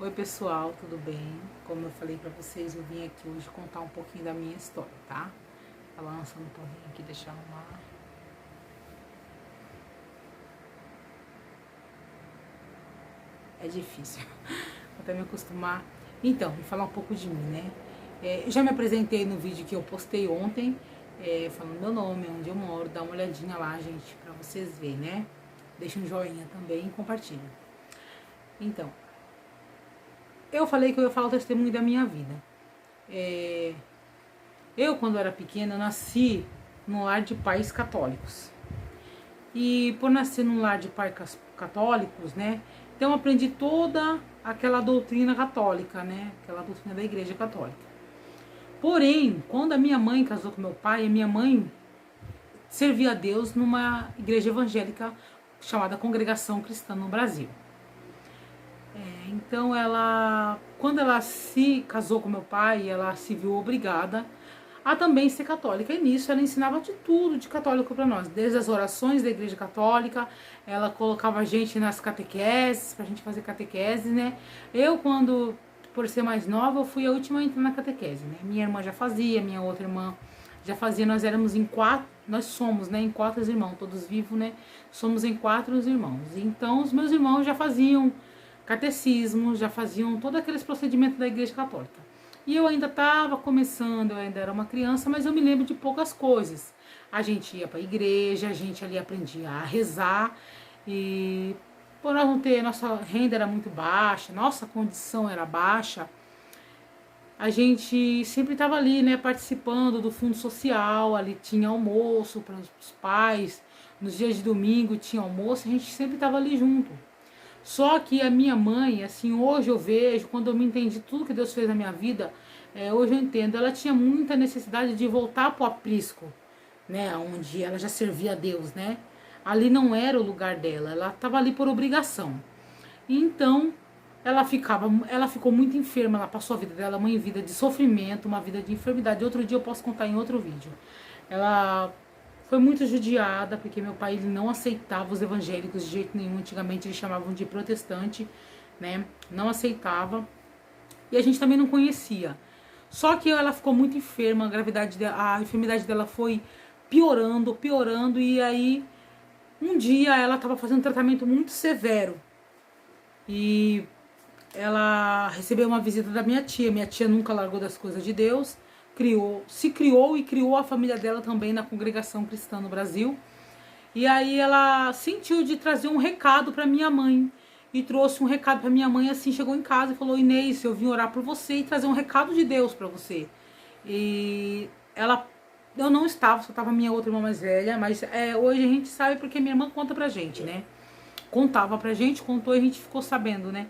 Oi pessoal, tudo bem? Como eu falei pra vocês, eu vim aqui hoje contar um pouquinho da minha história, tá? Tá lançando um pouquinho aqui, deixa eu arrumar. É difícil até me acostumar. Então, vou falar um pouco de mim, né? Eu já me apresentei no vídeo que eu postei ontem, falando meu nome, onde eu moro. Dá uma olhadinha lá, gente, pra vocês verem, né? Deixa um joinha também e compartilha. Então, eu falei que eu ia falar o testemunho da minha vida. Eu, quando era pequena, nasci num lar de pais católicos. E por nascer num lar de pais católicos, né? Então eu aprendi toda aquela doutrina católica, né? Aquela doutrina da Igreja Católica. Porém, quando a minha mãe casou com meu pai, a minha mãe servia a Deus numa igreja evangélica chamada Congregação Cristã no Brasil. Então quando ela se casou com meu pai, ela se viu obrigada a também ser católica. E nisso ela ensinava de tudo de católico para nós, desde as orações da igreja católica, ela colocava a gente nas catequeses, pra gente fazer catequese, né? Eu, por ser mais nova, eu fui a última a entrar na catequese, né? Minha irmã já fazia, minha outra irmã já fazia, nós éramos em 4, nós somos, né, em 4 irmãos, todos vivos, né? Somos em 4 irmãos. Então, os meus irmãos já faziam catecismo, já faziam todos aqueles procedimentos da igreja católica. E eu ainda estava começando, eu ainda era uma criança, mas eu me lembro de poucas coisas. A gente ia para a igreja, a gente ali aprendia a rezar, e por nós não ter, nossa renda era muito baixa, nossa condição era baixa, a gente sempre estava ali, né, participando do fundo social, ali tinha almoço para os pais, nos dias de domingo tinha almoço, a gente sempre estava ali junto. Só que a minha mãe, assim, hoje eu vejo, quando eu me entendi tudo que Deus fez na minha vida, hoje eu entendo, ela tinha muita necessidade de voltar para o aprisco, né, onde ela já servia a Deus, né? Ali não era o lugar dela, ela estava ali por obrigação. Então, ela ficou muito enferma, ela passou a vida dela, uma vida de sofrimento, uma vida de enfermidade. Outro dia eu posso contar em outro vídeo. Ela foi muito judiada, porque meu pai ele não aceitava os evangélicos de jeito nenhum. Antigamente eles chamavam de protestante, né? Não aceitava. E a gente também não conhecia. Só que ela ficou muito enferma, a enfermidade dela foi piorando, piorando. E aí, um dia ela estava fazendo um tratamento muito severo. E ela recebeu uma visita da minha tia. Minha tia nunca largou das coisas de Deus. Se criou e criou a família dela também na Congregação Cristã no Brasil. E aí ela sentiu de trazer um recado para minha mãe. E trouxe um recado para minha mãe, assim, chegou em casa e falou: Inês, eu vim orar por você e trazer um recado de Deus para você. E eu não estava, só estava minha outra irmã mais velha, mas hoje a gente sabe porque minha irmã conta pra gente, né? Contava pra gente, contou e a gente ficou sabendo, né?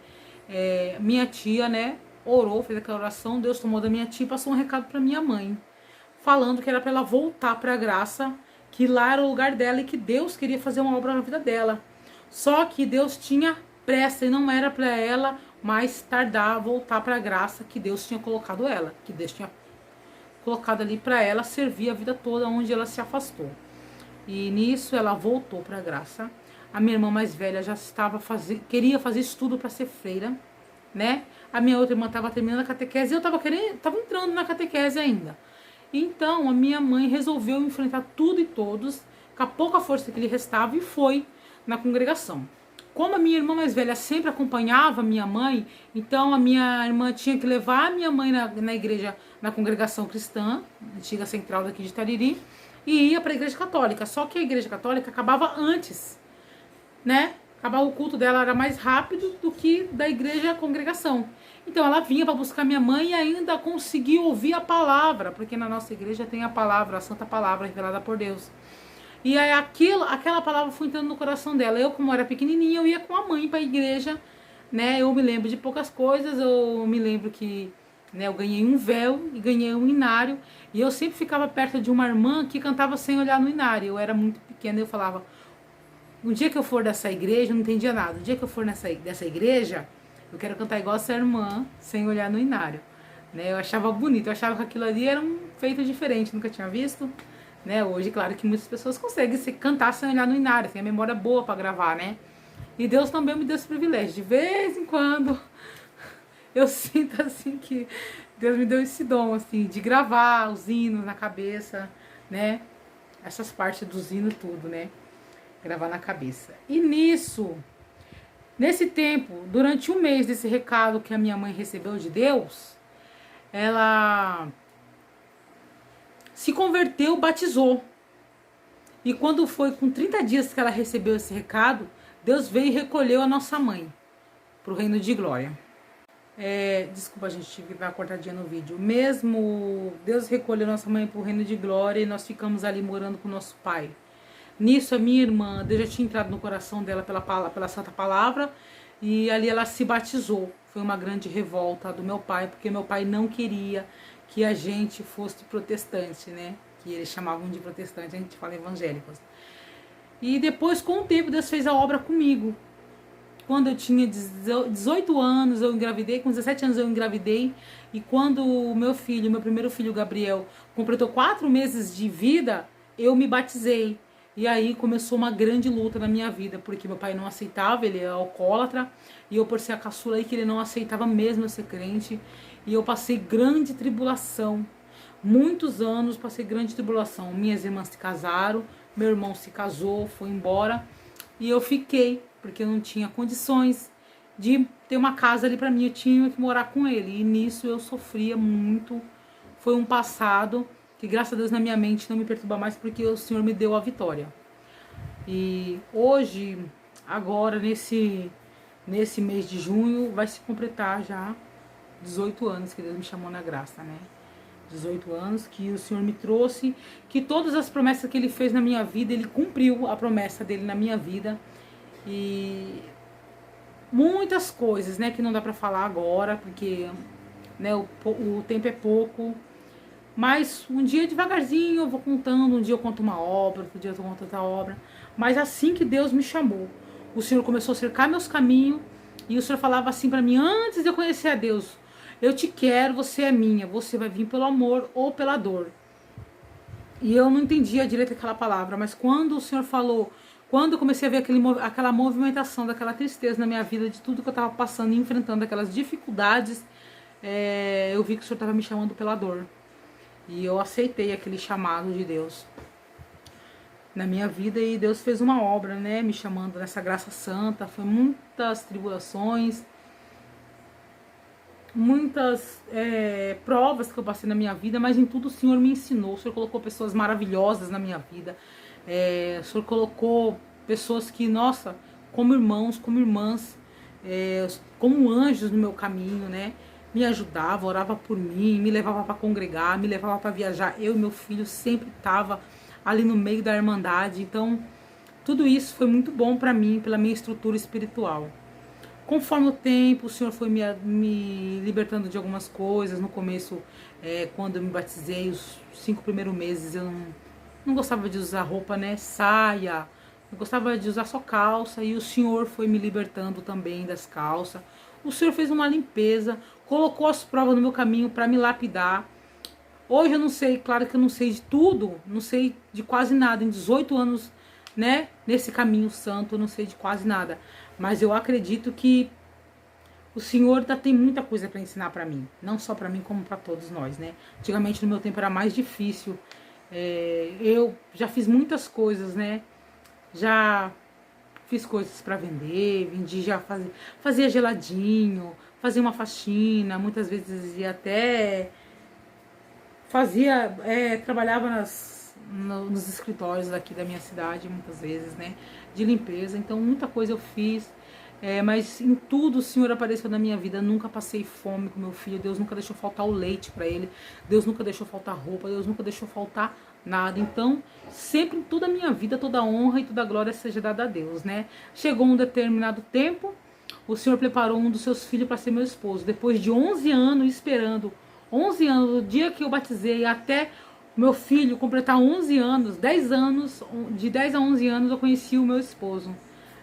Minha tia, né, orou, fez aquela oração, Deus tomou da minha tia e passou um recado pra minha mãe, falando que era pra ela voltar pra graça, que lá era o lugar dela e que Deus queria fazer uma obra na vida dela. Só que Deus tinha pressa e não era pra ela mais tardar, voltar pra graça que Deus tinha colocado ela, que Deus tinha colocado ali pra ela servir a vida toda onde ela se afastou. E nisso ela voltou pra graça. A minha irmã mais velha já queria fazer estudo para ser freira, né? A minha outra irmã estava terminando a catequese e eu estava entrando na catequese ainda. Então, a minha mãe resolveu enfrentar tudo e todos, com a pouca força que lhe restava, e foi na congregação. Como a minha irmã mais velha sempre acompanhava a minha mãe, então a minha irmã tinha que levar a minha mãe na igreja, na Congregação Cristã, antiga central daqui de Tariri, e ia para a igreja católica. Só que a igreja católica acabava antes, né? Acabar o culto dela era mais rápido do que da igreja congregação. Então ela vinha para buscar minha mãe e ainda conseguia ouvir a palavra, porque na nossa igreja tem a palavra, a santa palavra revelada por Deus. E aí aquela palavra foi entrando no coração dela. Eu, como era pequenininha, eu ia com a mãe para a igreja, né? Eu me lembro de poucas coisas, eu me lembro que, né, eu ganhei um véu e ganhei um inário, e eu sempre ficava perto de uma irmã que cantava sem olhar no inário. Eu era muito pequena, eu falava: um dia que eu for dessa igreja, eu não entendia nada. Um dia que eu for dessa igreja, eu quero cantar igual essa irmã, sem olhar no inário. Né? Eu achava bonito, eu achava que aquilo ali era um feito diferente, nunca tinha visto. Né? Hoje, claro que muitas pessoas conseguem cantar sem olhar no inário, tem a memória boa para gravar, né? E Deus também me deu esse privilégio. De vez em quando, eu sinto assim que Deus me deu esse dom assim de gravar os hinos na cabeça, né? Essas partes dos hinos tudo, né? Gravar na cabeça. E nesse tempo, durante um mês desse recado que a minha mãe recebeu de Deus, ela se converteu, batizou. E quando foi com 30 dias que ela recebeu esse recado, Deus veio e recolheu a nossa mãe para o reino de glória. Desculpa, gente, tive que dar uma cortadinha no vídeo. Mesmo Deus recolheu nossa mãe para o reino de glória e nós ficamos ali morando com o nosso pai. Nisso, a minha irmã, Deus já tinha entrado no coração dela pela santa palavra, e ali ela se batizou. Foi uma grande revolta do meu pai, porque meu pai não queria que a gente fosse protestante, né? Que eles chamavam de protestante, a gente fala evangélicos. E depois, com o tempo, Deus fez a obra comigo. Quando eu tinha 18 anos, eu engravidei. Com 17 anos, eu engravidei. E quando o meu primeiro filho, Gabriel, completou 4 meses de vida, eu me batizei. E aí começou uma grande luta na minha vida, porque meu pai não aceitava, ele é alcoólatra. E eu, por ser a caçula aí, que ele não aceitava mesmo eu ser crente. E eu passei grande tribulação. Muitos anos passei grande tribulação. Minhas irmãs se casaram, meu irmão se casou, foi embora. E eu fiquei, porque eu não tinha condições de ter uma casa ali pra mim, eu tinha que morar com ele. E nisso eu sofria muito. Foi um passado que, graças a Deus, na minha mente não me perturba mais, porque o Senhor me deu a vitória. E hoje, agora, nesse mês de junho, vai se completar já 18 anos que Deus me chamou na graça, né? 18 anos que o Senhor me trouxe, que todas as promessas que Ele fez na minha vida, Ele cumpriu a promessa dele na minha vida. E muitas coisas, né, que não dá pra falar agora, porque, né, o tempo é pouco. Mas um dia devagarzinho eu vou contando, um dia eu conto uma obra, outro dia eu conto outra obra. Mas assim que Deus me chamou, o Senhor começou a cercar meus caminhos, e o Senhor falava assim pra mim, antes de eu conhecer a Deus: eu te quero, você é minha, você vai vir pelo amor ou pela dor. E eu não entendia direito aquela palavra, mas quando o Senhor falou, quando eu comecei a ver aquela movimentação, daquela tristeza na minha vida, de tudo que eu estava passando e enfrentando aquelas dificuldades, eu vi que o Senhor estava me chamando pela dor. E eu aceitei aquele chamado de Deus na minha vida, e Deus fez uma obra, né, me chamando nessa graça santa. Foi muitas tribulações, muitas provas que eu passei na minha vida, mas em tudo o Senhor me ensinou. O Senhor colocou pessoas maravilhosas na minha vida. O Senhor colocou pessoas que, nossa, como irmãos, como irmãs, como anjos no meu caminho, né? Me ajudava, orava por mim, me levava para congregar, me levava para viajar. Eu e meu filho sempre tava ali no meio da irmandade. Então, tudo isso foi muito bom para mim, pela minha estrutura espiritual. Conforme o tempo, o Senhor foi me libertando de algumas coisas. No começo, quando eu me batizei, os 5 primeiros meses, eu não gostava de usar roupa, né, saia. Eu gostava de usar só calça, e o Senhor foi me libertando também das calças. O Senhor fez uma limpeza, colocou as provas no meu caminho para me lapidar. Hoje eu não sei, claro que eu não sei de tudo, não sei de quase nada. Em 18 anos, né, nesse caminho santo, eu não sei de quase nada. Mas eu acredito que o Senhor ainda tem muita coisa para ensinar para mim. Não só para mim, como para todos nós, né? Antigamente, no meu tempo, era mais difícil. Eu já fiz muitas coisas, né? Já fiz coisas para vender, vendi, já fazia geladinho, fazia uma faxina, muitas vezes ia até trabalhava nos escritórios aqui da minha cidade, muitas vezes, né, de limpeza. Então muita coisa eu fiz, mas em tudo o Senhor apareceu na minha vida. Nunca passei fome com meu filho, Deus nunca deixou faltar o leite para ele, Deus nunca deixou faltar roupa, Deus nunca deixou faltar nada. Então, sempre, em toda a minha vida, toda a honra e toda a glória seja dada a Deus, né? Chegou um determinado tempo, o Senhor preparou um dos seus filhos para ser meu esposo. Depois de 11 anos esperando, 11 anos, do dia que eu batizei até meu filho completar 11 anos, 10 anos, de 10 a 11 anos eu conheci o meu esposo,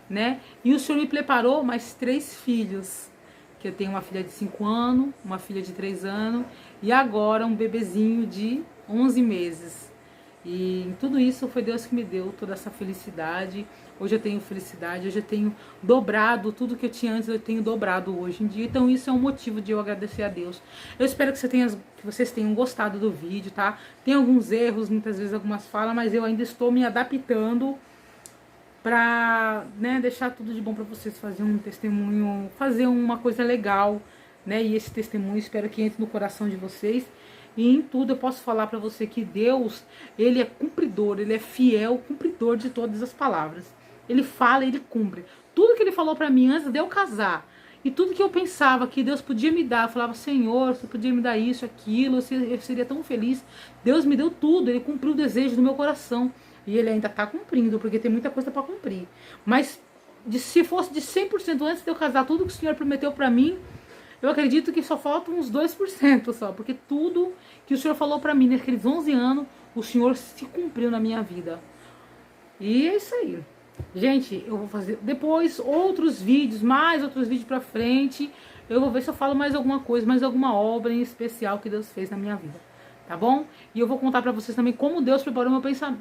né? E o Senhor me preparou mais 3 filhos, que eu tenho uma filha de 5 anos, uma filha de 3 anos, e agora um bebezinho de 11 meses. E em tudo isso foi Deus que me deu toda essa felicidade. Hoje eu tenho felicidade, hoje eu tenho dobrado tudo que eu tinha antes, eu tenho dobrado hoje em dia. Então isso é um motivo de eu agradecer a Deus. Eu espero que vocês tenham gostado do vídeo, tá? Tem alguns erros, muitas vezes algumas falas, mas eu ainda estou me adaptando pra, né, deixar tudo de bom pra vocês, fazer um testemunho, fazer uma coisa legal, né? E esse testemunho espero que entre no coração de vocês. E em tudo eu posso falar pra você que Deus, ele é cumpridor, ele é fiel, cumpridor de todas as palavras. Ele fala, ele cumpre. Tudo que ele falou pra mim antes de eu casar, e tudo que eu pensava que Deus podia me dar, eu falava, Senhor, você podia me dar isso, aquilo, eu seria tão feliz. Deus me deu tudo, ele cumpriu o desejo do meu coração. E ele ainda tá cumprindo, porque tem muita coisa pra cumprir. Mas se fosse de 100% antes de eu casar, tudo que o Senhor prometeu pra mim, eu acredito que só falta uns 2% só, porque tudo que o Senhor falou pra mim naqueles 11 anos, o Senhor se cumpriu na minha vida. E é isso aí. Gente, eu vou fazer depois outros vídeos, mais outros vídeos pra frente. Eu vou ver se eu falo mais alguma coisa, mais alguma obra em especial que Deus fez na minha vida. Tá bom? E eu vou contar pra vocês também como Deus preparou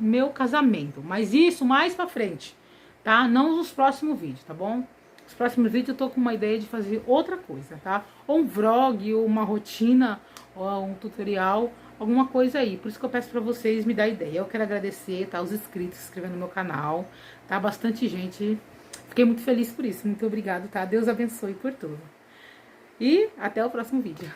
meu casamento. Mas isso mais pra frente, tá? Não nos próximos vídeos, tá bom? Nos próximos vídeos eu tô com uma ideia de fazer outra coisa, tá? Ou um vlog, ou uma rotina, ou um tutorial, alguma coisa aí. Por isso que eu peço pra vocês me dar ideia. Eu quero agradecer, tá? Os inscritos que se inscreveram no meu canal, tá? Bastante gente. Fiquei muito feliz por isso. Muito obrigado, tá? Deus abençoe por tudo. E até o próximo vídeo.